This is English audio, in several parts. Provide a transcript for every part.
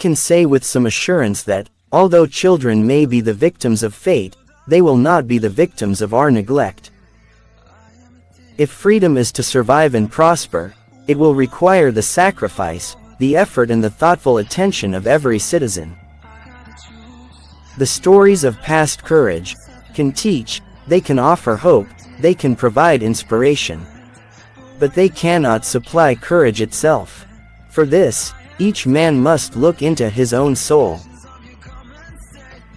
can say with some assurance that, although children may be the victims of fate, they will not be the victims of our neglect. If freedom is to survive and prosper, it will require the sacrifice, the effort and the thoughtful attention of every citizen. The stories of past courage can teach, they can offer hope, they can provide inspiration. But they cannot supply courage itself. For this, each man must look into his own soul.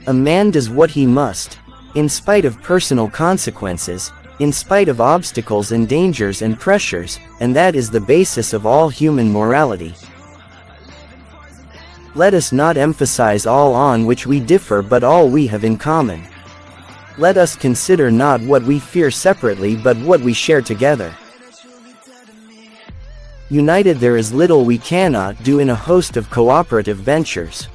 A man does what he must, in spite of personal consequences, in spite of obstacles and dangers and pressures, and that is the basis of all human morality. Let us not emphasize all on which we differ but all we have in common. Let us consider not what we fear separately but what we share together. United there is little we cannot do in a host of cooperative ventures.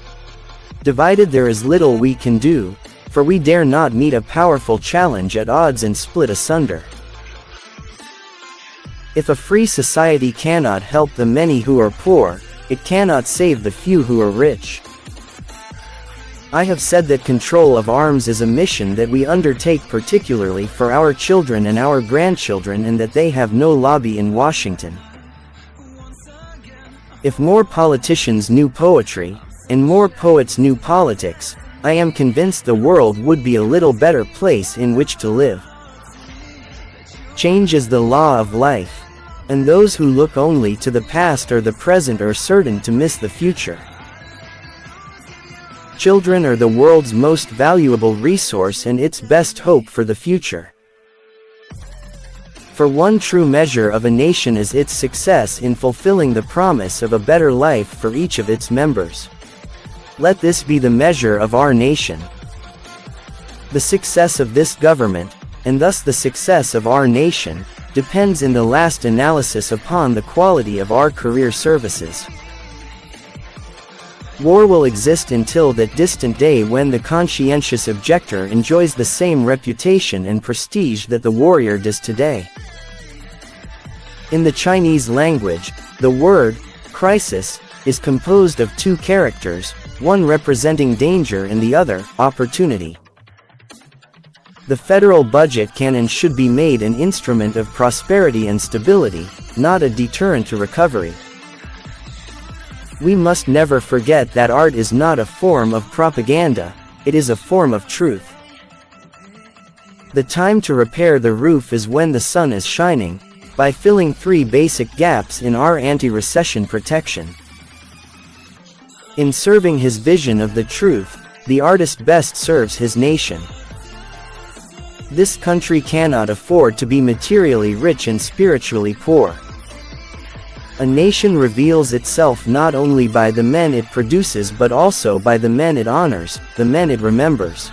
Divided there is little we can do, for we dare not meet a powerful challenge at odds and split asunder. If a free society cannot help the many who are poor, it cannot save the few who are rich. I have said that control of arms is a mission that we undertake particularly for our children and our grandchildren, and that they have no lobby in Washington. If more politicians knew poetry, and more poets knew politics, I am convinced the world would be a little better place in which to live. Change is the law of life, and those who look only to the past or the present are certain to miss the future. Children are the world's most valuable resource and its best hope for the future. For one true measure of a nation is its success in fulfilling the promise of a better life for each of its members. Let this be the measure of our nation. The success of this government, and thus the success of our nation, depends in the last analysis upon the quality of our career services. War will exist until that distant day when the conscientious objector enjoys the same reputation and prestige that the warrior does today. In the Chinese language, the word crisis is composed of two characters, one representing danger and the other, opportunity. The federal budget can and should be made an instrument of prosperity and stability, not a deterrent to recovery. We must never forget that art is not a form of propaganda, it is a form of truth. The time to repair the roof is when the sun is shining, by filling 3 basic gaps in our anti-recession protection. In serving his vision of the truth, the artist best serves his nation. This country cannot afford to be materially rich and spiritually poor. A nation reveals itself not only by the men it produces but also by the men it honors, the men it remembers.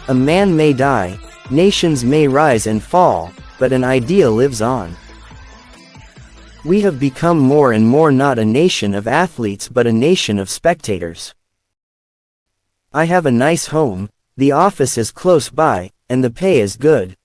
A man may die, nations may rise and fall, but an idea lives on. We have become more and more not a nation of athletes but a nation of spectators. I have a nice home, the office is close by, and the pay is good.